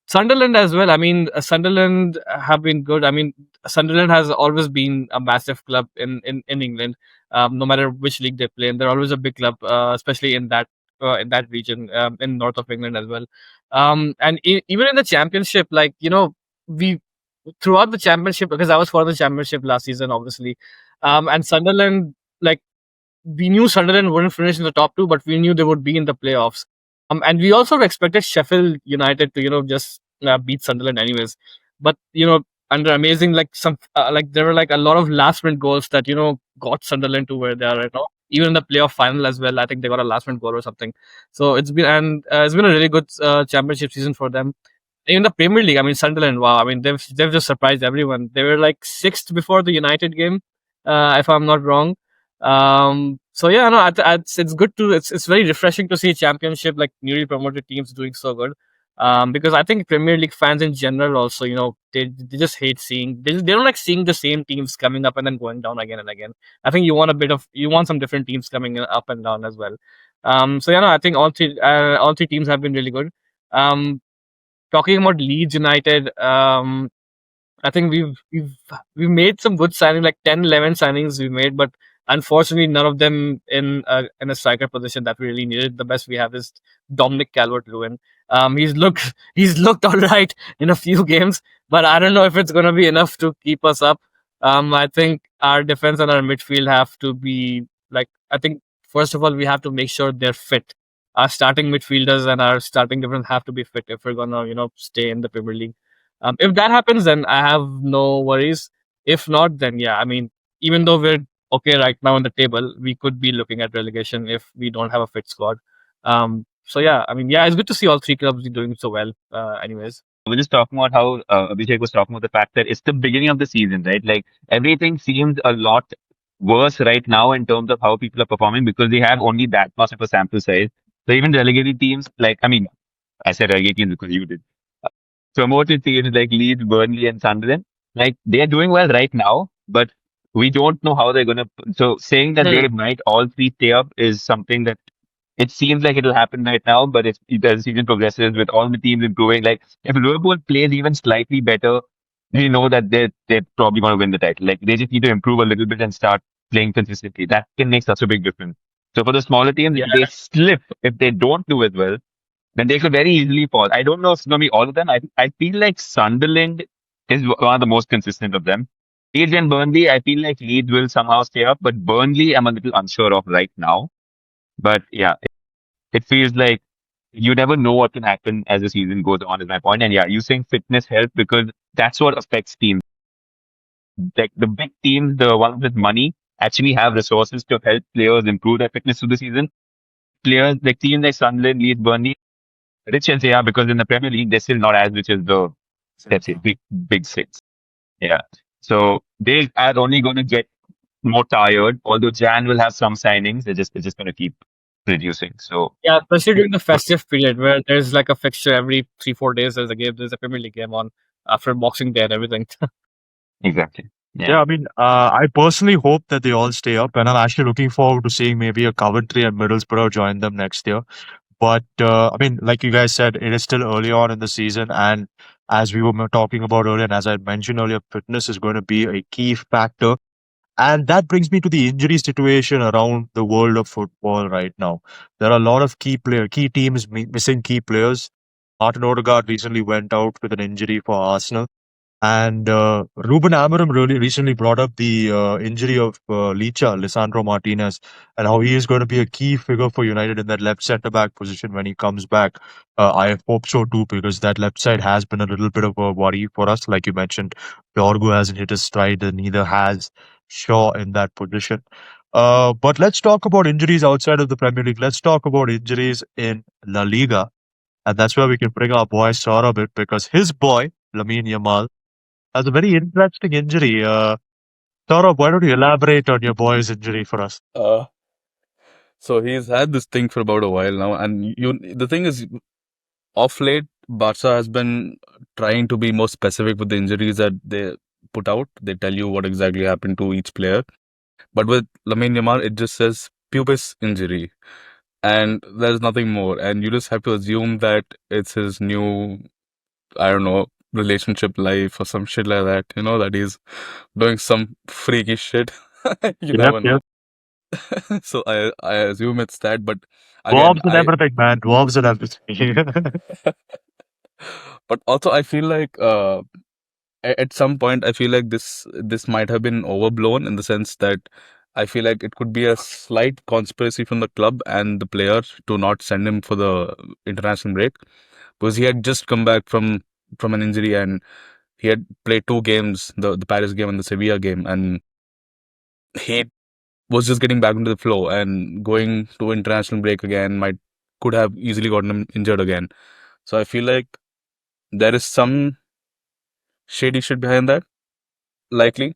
S5: Sunderland as well. I mean, Sunderland have been good. I mean, Sunderland has always been a massive club in England. No matter which league they play in, they're always a big club, especially in that region, in north of England as well. And even in the Championship, like we throughout the Championship, because I was for the Championship last season, obviously, and Sunderland, like we knew Sunderland wouldn't finish in the top two, but we knew they would be in the playoffs. And we also expected Sheffield United to, just beat Sunderland anyways. But under amazing like there were like a lot of last minute goals that got Sunderland to where they are right now. Even in the playoff final as well, I think they got a last minute goal or something. So it's been a really good championship season for them. In the Premier League, I mean Sunderland. Wow, I mean they've just surprised everyone. They were like sixth before the United game, if I'm not wrong. So yeah, no, it's good to it's very refreshing to see championship like newly promoted teams doing so good. Because I think Premier League fans in general also, they just hate seeing they don't like seeing the same teams coming up and then going down again and again. I think you want some different teams coming up and down as well. So yeah, no, I think all three teams have been really good. Um, Talking about Leeds United, I think we've made some good signings, like 10, 11 signings we made, but unfortunately none of them in a striker position that we really needed. The best we have is Dominic Calvert-Lewin. He's looked all right in a few games, but I don't know if it's gonna be enough to keep us up. I think our defense and our midfield have to be like I think first of all we have to make sure they're fit. Our starting midfielders and our starting defense have to be fit if we're gonna stay in the Premier League. If that happens, then I have no worries. If not, then yeah, I mean, even though we're okay right now on the table, we could be looking at relegation if we don't have a fit squad. So yeah, I mean, yeah, it's good to see all three clubs doing so well. Anyways,
S4: We're just talking about how Abhishek was talking about the fact that it's the beginning of the season, right? Like everything seems a lot worse right now in terms of how people are performing because they have only that much of a sample size. So even relegated teams, like I mean, I said relegated teams because you did. Promoted teams like Leeds, Burnley, and Sunderland, like they're doing well right now, but we don't know how they're gonna. So saying that they might all three stay up is something that it seems like it'll happen right now, but if as the season progresses with all the teams improving, like if Liverpool plays even slightly better, we know that they're probably going to win the title. Like they just need to improve a little bit and start playing consistently. That can make such a big difference. So for the smaller teams,
S5: yeah,
S4: if they slip, if they don't do as well, then they could very easily fall. I don't know if it's going to be all of them. I feel like Sunderland is one of the most consistent of them. Leeds and Burnley, I feel like Leeds will somehow stay up, but Burnley, I'm a little unsure of right now. But yeah, it feels like you never know what can happen as the season goes on, is my point. And yeah, you saying fitness helps because that's what affects teams. Like the big teams, the ones with money, actually have resources to help players improve their fitness through the season. Players like teams like Sunderland, Leeds, Burnley, rich as they are, because in the Premier League, they're still not as rich as the, let's say, big six. Yeah. So they are only going to get more tired, although Jan will have some signings. They're just going to keep reducing. So
S5: yeah, especially during the festive period where there's like a fixture every 3 4 days. There's a Premier League game on after Boxing Day and everything.
S4: exactly.
S1: Yeah, I mean, I personally hope that they all stay up, and I'm actually looking forward to seeing maybe a Coventry and Middlesbrough join them next year. But I mean, like you guys said, it is still early on in the season, and as we were talking about earlier, and as I mentioned earlier, fitness is going to be a key factor. And that brings me to the injury situation around the world of football right now. There are a lot of key teams missing key players. Martin Odegaard recently went out with an injury for Arsenal. And Ruben Amorim really recently brought up the injury of Lisandro Martinez, and how he is going to be a key figure for United in that left centre back position when he comes back. I hope so too, because that left side has been a little bit of a worry for us. Like you mentioned, Dorgu hasn't hit his stride, and neither has Shaw in that position. But let's talk about injuries outside of the Premier League. Let's talk about injuries in La Liga. And that's where we can bring our boy Saurabh in because his boy, Lamine Yamal, has a very interesting injury. Saurabh, why don't you elaborate on your boy's injury for us?
S2: Uh, so he's had this thing for about a while now, and the thing is, off late, Barca has been trying to be more specific with the injuries that they put out. They tell you what exactly happened to each player. But with Lamine Yamal, it just says pubis injury, and there's nothing more. And you just have to assume that it's his new, I don't know, relationship life or some shit like that. You know, that he's doing some freaky shit. You
S1: Yep,
S2: never
S1: yep.
S2: know. So I assume it's that. But again,
S1: Dwarves and everything, man. Dwarves and everything.
S2: but also I feel like at some point I feel like this might have been overblown in the sense that I feel like it could be a slight conspiracy from the club and the player to not send him for the international break because he had just come back from an injury and he had played two games, the Paris game and the Sevilla game, and he was just getting back into the flow, and going to international break again could have easily gotten him injured again. So I feel like there is some shady shit behind that, likely.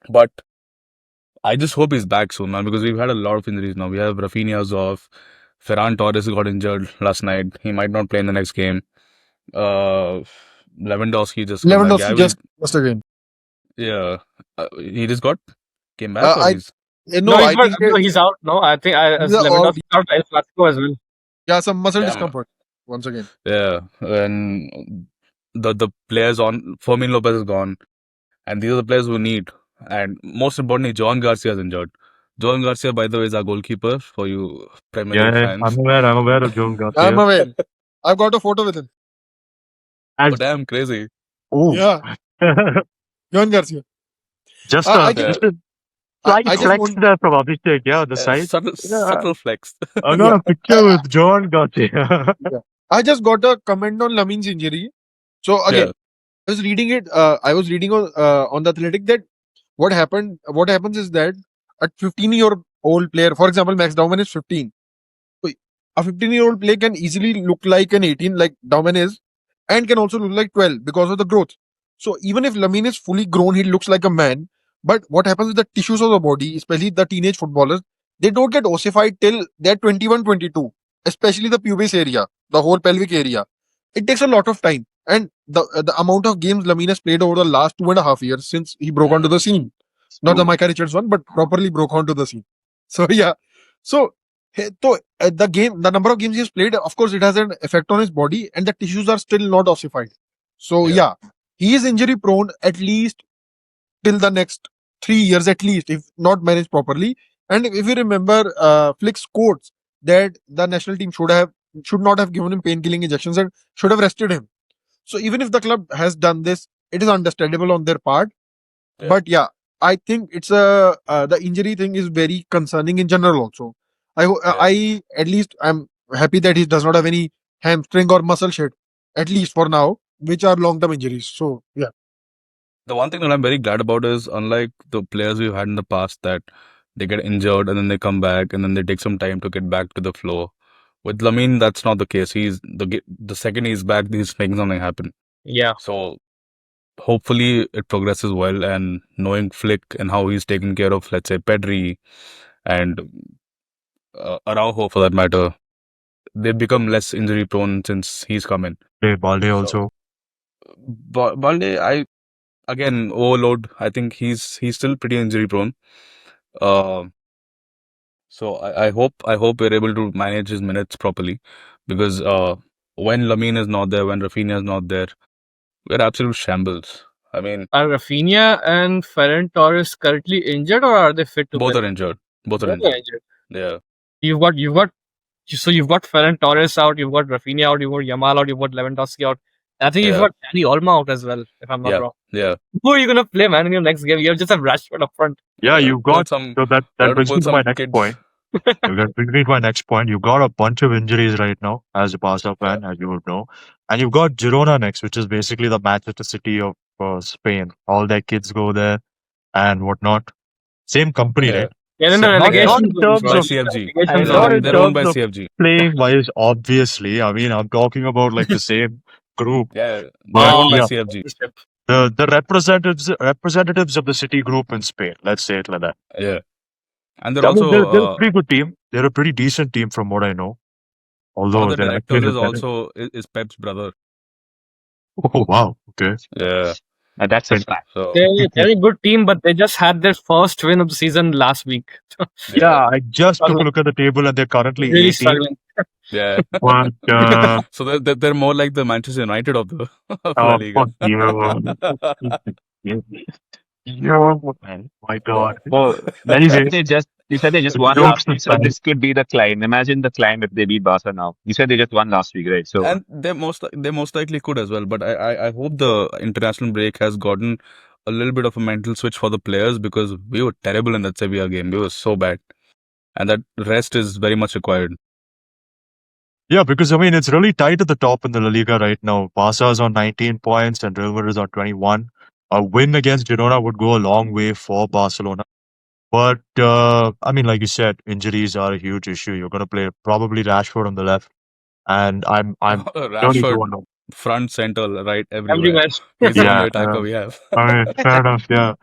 S2: But I just hope he's back soon, man, because we've had a lot of injuries now. We have Rafinha's off. Ferran Torres got injured last night. He might not play in the next game. Uh, Lewandowski just come back.
S3: Lewandowski just again.
S2: Yeah. He just came back,
S3: Uh,
S2: or
S3: I
S2: he's
S3: no, I think
S5: he's out. No, I think
S3: he's out.
S5: Lewandowski out El Clasico as well.
S3: Yeah, some muscle
S2: Yeah.
S3: discomfort once again.
S2: yeah. And the players on Fermin Lopez is gone, and these are the players we need. And most importantly, John Garcia is injured. John Garcia, by the way, is our goalkeeper for you Premier League
S1: Yeah,
S2: fans.
S1: I'm aware of John Garcia.
S3: I'm aware. I've got a photo with him.
S2: Oh, damn, crazy.
S1: Oh.
S3: Yeah, John Garcia.
S1: just
S3: I
S1: a,
S3: think-
S1: just a slight
S3: I just
S1: flex
S3: want-
S1: there from Abhishek, yeah, on the side.
S2: Subtle flex.
S1: I got a picture with John Garcia.
S3: I just got a comment on Lamine's injury. So again,
S2: Yeah.
S3: I was reading it. I was reading on the Athletic that what happens is that a 15-year-old player, for example, Max Dauman is 15. So a 15-year-old player can easily look like an 18, like Dauman is, and can also look like 12 because of the growth. So even if Lamine is fully grown, he looks like a man. But what happens is the tissues of the body, especially the teenage footballers, they don't get ossified till they're 21, 22, especially the pubis area, the whole pelvic area. It takes a lot of time. And the amount of games Lamine has played over the last 2.5 years since he broke onto the scene, not the Micah Richards one, but properly broke onto the scene. So yeah, so the number of games he has played, of course, it has an effect on his body, and the tissues are still not ossified. So yeah, he is injury prone at least till the next 3 years, at least, if not managed properly. And if you remember, Flick's quotes that the national team should not have given him painkilling injections and should have rested him. So even if the club has done this, it is understandable on their part.
S2: Yeah.
S3: But yeah, I think it's the injury thing is very concerning in general also. I at least I'm happy that he does not have any hamstring or muscle shit, at least for now, which are long-term injuries. So yeah.
S2: The one thing that I'm very glad about is, unlike the players we've had in the past, that they get injured and then they come back and then they take some time to get back to the flow. With Lamine, that's not the case. He's the second he's back, he's making something happen.
S5: Yeah.
S2: So hopefully it progresses well. And knowing Flick and how he's taking care of, let's say, Pedri and Araujo for that matter, they've become less injury prone since he's come in.
S1: Balde also.
S2: Balde, again, overload. I think he's still pretty injury prone. So I hope we're able to manage his minutes properly, because when Lamine is not there, when Rafinha is not there, we're absolute shambles. I mean,
S5: Are Rafinha and Ferran Torres currently injured, or are they fit to
S2: both
S5: play?
S2: are injured. Both are
S5: Both are
S2: injured.
S5: injured.
S2: Yeah.
S5: You've got Ferran Torres out, you've got Rafinha out, you've got Yamal out, you've got Lewandowski out. And I think you've
S2: Yeah.
S5: got Danny Olmo out as well, if I'm not
S2: Yeah.
S5: wrong.
S2: Yeah.
S5: Who are you gonna play, man, in your next game? You just have Rashford up front.
S1: Yeah, you've got
S2: some.
S1: so that
S2: gotta
S1: brings
S2: pull
S1: me to my
S2: some
S1: next
S2: kids.
S1: point. That brings me to my next point. You've got a bunch of injuries right now as a Barca fan, as you would know, and you've got Girona next, which is basically the Manchester City of Spain. All their kids go there and whatnot. Same company,
S2: Yeah.
S1: right?
S5: Yeah, in the
S1: Not
S5: relegation
S1: in
S5: zone,
S1: terms
S2: by
S5: bro.
S1: of
S2: CFG.
S5: Relegation
S4: I
S1: not
S5: zone.
S4: know.
S1: in
S2: They're owned by
S1: terms of
S2: CFG.
S1: playing wise, obviously. I mean, I'm talking about like the same group.
S2: Yeah, they're
S1: But
S5: Oh,
S2: owned by
S1: yeah,
S2: CFG.
S1: the representatives of the city group in Spain. Let's say it like that.
S2: Yeah, and they're
S1: I mean,
S2: also
S1: they're a pretty good team. They're a pretty decent team from what I know.
S2: one of
S1: Although
S2: the
S1: they're actually
S2: directors is
S1: independent.
S2: also is Pep's brother.
S1: Oh wow, okay.
S2: Yeah,
S4: That's a fact.
S2: so
S5: they're a good team, but they just had their first win of the season last week.
S2: yeah,
S1: Yeah, I just took a
S5: Struggling,
S1: look at the table and they're currently
S5: really
S1: 18th.
S5: struggling.
S2: yeah.
S1: But
S2: So they're more like the Manchester United of the of La
S1: oh
S2: Liga.
S1: fuck you. Yo, man. My God.
S4: Well, well,
S1: Anyway,
S4: you said they just won
S1: jokes
S4: last week, so
S1: aside.
S4: this could be the climb. Imagine the climb if they beat Barca now. You said they just won last week, right? So
S2: And they most likely could as well. But I hope the international break has gotten a little bit of a mental switch for the players, because we were terrible in that Sevilla game. We were so bad, and that rest is very much required.
S1: Yeah, because I mean it's really tight at the top in the La Liga right now. Barca is on 19 points and Real Madrid is on 21. A win against Girona would go a long way for Barcelona. But I mean, like you said, injuries are a huge issue. You're going to play probably Rashford on the left, and I'm really
S2: Rashford
S1: don't know.
S2: front, center, right, everywhere.
S5: Everywhere.
S2: He's the only
S1: Yeah,
S2: attacker we have.
S1: I mean, fair enough. Yeah,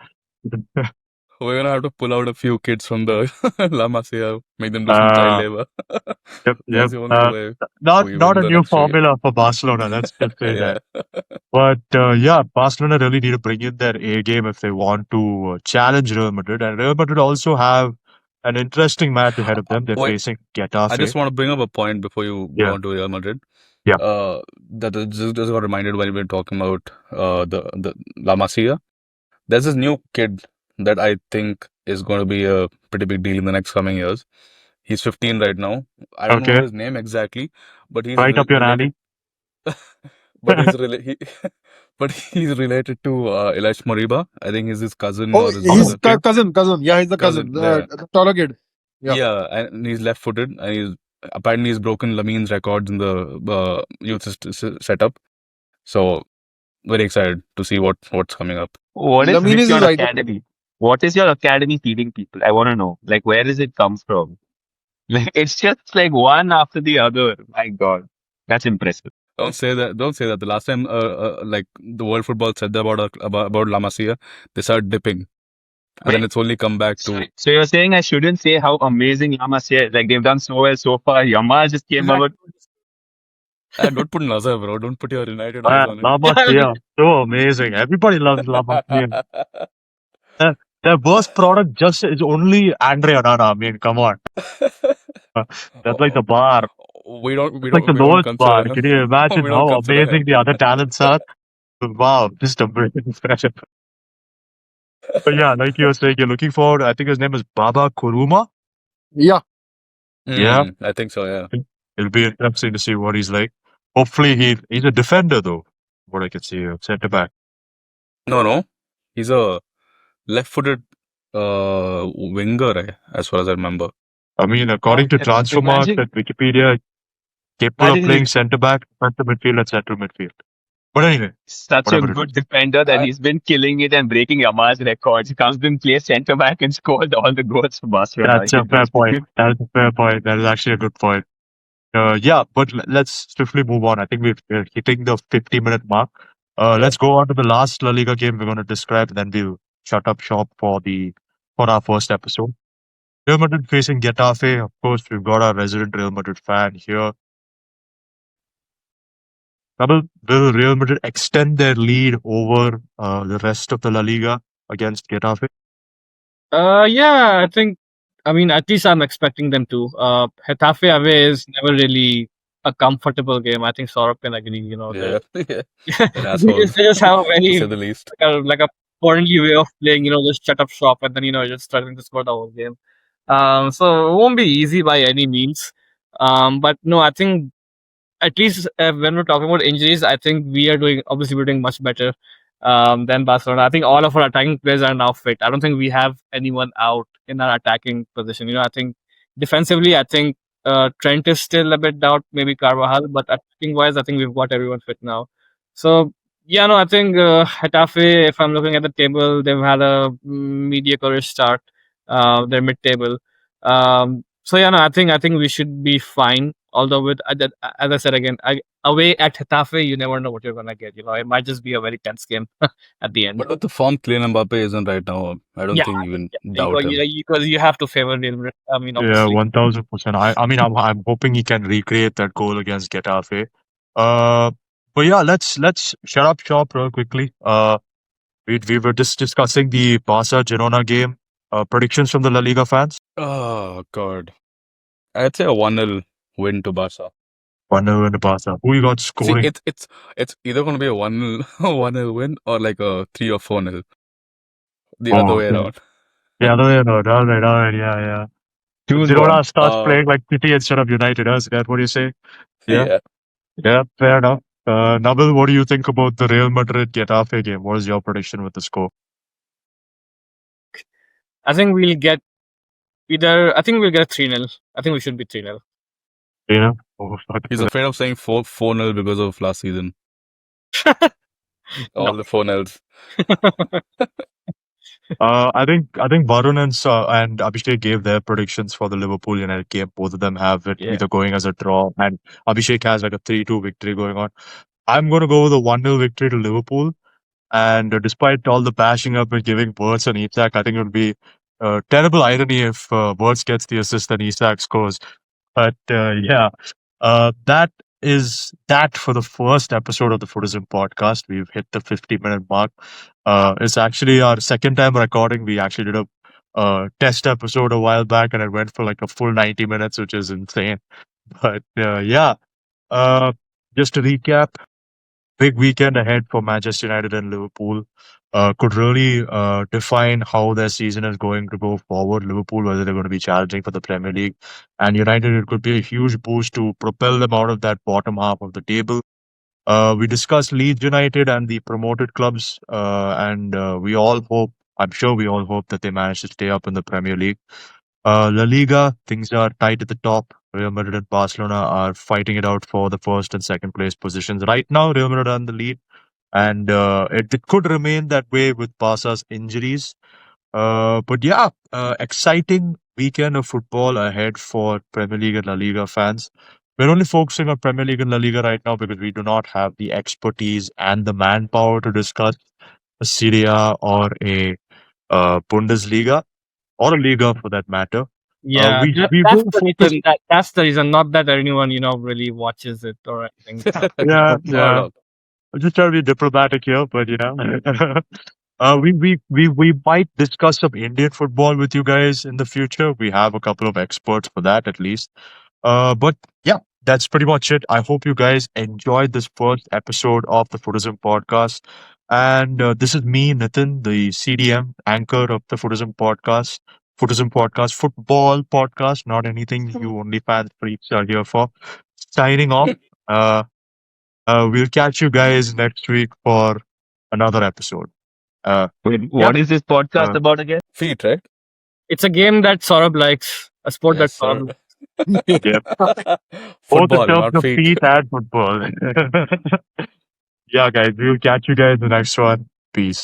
S2: We're gonna have to pull out a few kids from the La Masia, make them do some child
S1: uh,
S2: labor.
S1: yep.
S2: That's the only way we
S1: Not
S2: win
S1: a
S2: the
S1: new
S2: next few games.
S1: formula for Barcelona. Let's just say
S2: Yeah.
S1: that. But yeah, Barcelona really need to bring in their A game if they want to challenge Real Madrid. And Real Madrid also have an interesting match ahead of them. They're
S2: Wait,
S1: facing
S2: I just
S1: Getafe.
S2: want to bring up a point before you go
S1: Yeah,
S2: on to Real Madrid.
S1: yeah.
S2: That I just got reminded when we were talking about the La Masia. There's this new kid that I think is going to be a pretty big deal in the next coming years. He's 15 right now. I don't know
S1: Okay,
S2: his name exactly, but he's
S1: right up your
S2: related.
S1: alley.
S2: But but he's related to Elias Moriba. I think he's his cousin
S3: Oh,
S2: or his
S3: he's
S1: Oh,
S2: brother.
S1: okay.
S3: cousin. Yeah, he's the
S2: Cousin,
S3: cousin.
S2: yeah.
S3: The taller kid. Yeah.
S2: Yeah, and he's left-footed, and he's apparently he's broken Lamin's records in the youth setup. So very excited to see what's coming up.
S4: what is
S3: Lamine
S4: with
S3: is
S4: your
S3: his idol.
S4: academy? What is your academy feeding people? I want to know. Like, where does it come from? Like, it's just like one after the other. My God, that's impressive.
S2: Don't say that. Don't say that. The last time, like the world football said that about La Masia, they started dipping, and then
S4: Wait,
S2: it's only come back
S4: so,
S2: to.
S4: so you're saying I shouldn't say how amazing Yamas is? Like, they've done so well so far. Yamas just came out.
S2: Don't put Nazar, bro. Don't put your United eyes on
S1: La Masia, so amazing. Everybody loves La Masia.
S2: it.
S1: Their worst product just is only Andre Onana. I mean, come on. That's like the bar. Like the
S2: We don't
S1: lowest bar.
S2: consider him.
S1: Can you imagine
S2: We don't
S1: how
S2: consider
S1: amazing
S2: him.
S1: the other talents are? Wow, just a brilliant impression. But yeah, like you were saying, you're looking forward. I think his name is Baba Kuruma.
S3: Yeah.
S1: Yeah,
S2: I think so. Yeah.
S1: it'll be interesting to see what he's like. Hopefully, he's a defender though. What I can see, centre back.
S2: No. He's a left-footed winger, as far as I remember.
S1: I mean, according to transfer marks
S4: Imagine,
S1: at Wikipedia, capable of
S4: imagine
S1: playing
S4: he's
S1: centre back, centre midfield, and central midfield. But anyway,
S4: such a
S1: whatever it is.
S4: good defender that
S2: I,
S4: he's been killing it and breaking Yamas records. He comes in, plays centre back, and scored all the goals for Barcelona.
S1: That's a fair point. That is a fair point. That is actually a good point. Yeah, but let's swiftly move on. I think we're hitting the 50-minute mark.
S2: yeah.
S1: Let's go on to the last La Liga game we're going to describe, and then we'll shut up shop for our first episode. Real Madrid facing Getafe. Of course, we've got our resident Real Madrid fan here. Will Real Madrid extend their lead over the rest of the La Liga against Getafe?
S5: Yeah, I mean, at least I'm expecting them to. Getafe away is never really a comfortable game. I think Saurabh can agree.
S2: Yeah.
S5: They
S2: An asshole,
S5: they just have a
S2: to say
S5: very
S2: the least.
S5: like a portly way of playing. Just shut up shop and then just starting to score the whole game. So it won't be easy by any means. But no, I think at least when we're talking about injuries, I think we're doing much better than Barcelona. I think all of our attacking players are now fit. I don't think we have anyone out in our attacking position. I think defensively, I think Trent is still a bit doubt, maybe Carvajal, but attacking wise, I think we've got everyone fit now. So yeah, no, I think Getafe, if I'm looking at the table, they've had a mediocre start. They're mid-table. So yeah, no, I think we should be fine. Although as I said again, away at Getafe, you never know what you're gonna get. It might just be a very tense game at the end.
S2: But with the form Kylian Mbappe isn't right now, I don't
S5: Yeah,
S2: think you can doubt
S5: because
S2: him.
S5: you have to favor Real Madrid. I mean,
S1: Yeah,
S5: obviously.
S1: 1000%. I'm hoping he can recreate that goal against Getafe. Uh, but yeah, let's shut up shop real quickly. We were just discussing the Barca Girona game. Predictions from the La Liga fans.
S2: Oh God, I'd say a 1-0 win to Barca.
S1: 1-0 in the Barca. Who you got
S2: See,
S1: scoring?
S2: it's either going to be a 1-0 1-0 win or like a 3 or 4-0. The other
S1: Oh,
S2: way
S1: okay.
S2: around.
S1: Yeah, no, yeah, no, all right, yeah, yeah.
S4: Choose one.
S1: Girona starts
S2: Uh,
S1: playing like City instead of United. Is that what you say? Yeah,
S2: yeah.
S1: yeah, fair enough. Nabil, what do you think about the Real Madrid Getafe game? What is your prediction with the score?
S5: I think we'll get I think we'll get 3-0. I think we should be 3-0.
S1: You know? Oh, fuck.
S2: He's afraid of saying 4-0 because of last season. All
S5: No.
S2: the 4-0s.
S1: I think Varun and Abhishek gave their predictions for the Liverpool United game. Both of them have it
S5: Yeah.
S1: either going as a draw, and Abhishek has like a 3-2 victory going on. I'm going to go with a 1-0 victory to Liverpool. And despite all the bashing up and giving Wirtz and Isak, I think it would be terrible irony if Wirtz gets the assist and Isak scores. But yeah, that is that for the first episode of the Footism podcast. We've hit the 50-minute mark. It's actually our second time recording. We actually did a test episode a while back and it went for like a full 90 minutes, which is insane. But yeah, uh, just to recap, big weekend ahead for Manchester United and Liverpool. Could really define how their season is going to go forward. Liverpool, whether they're going to be challenging for the Premier League, and United, it could be a huge boost to propel them out of that bottom half of the table. We discussed Leeds United and the promoted clubs, and we all hope, I'm sure we all hope that they manage to stay up in the Premier League. La Liga, things are tight at the top. Real Madrid and Barcelona are fighting it out for the first and second place positions. Right now, Real Madrid are in the lead, and it could remain that way with Barca's injuries. But yeah, exciting weekend of football ahead for Premier League and La Liga fans. We're only focusing on Premier League and La Liga right now because we do not have the expertise and the manpower to discuss a Serie A or a Bundesliga or a Liga for that matter.
S5: Yeah,
S1: We
S5: that's
S1: will
S5: the
S1: focus.
S5: reason. That's the reason. Not that anyone really watches it or anything.
S1: Yeah,
S2: Not at
S1: yeah.
S2: all.
S1: I'm just trying to be diplomatic here, but we might discuss some Indian football with you guys in the future. We have a couple of experts for that at least. But yeah, that's pretty much it. I hope you guys enjoyed this first episode of the Footism podcast. And this is me, Nitin, the CDM anchor of the Footism podcast. Footism podcast, football podcast, not anything you OnlyFans freaks are here for. Signing off. Uh, we'll catch you guys next week for another episode.
S4: Wait,
S5: Yeah,
S4: what is this podcast
S1: Uh,
S4: about again?
S2: Feet, right?
S5: it's a game that Saurabh likes. A sport that
S2: Yes, sir.
S5: Saurabh
S1: yeah, both in
S2: Football,
S1: terms
S2: not
S1: of
S2: feet.
S1: feet and football. Yeah, guys, we'll catch you guys in the next one. Peace.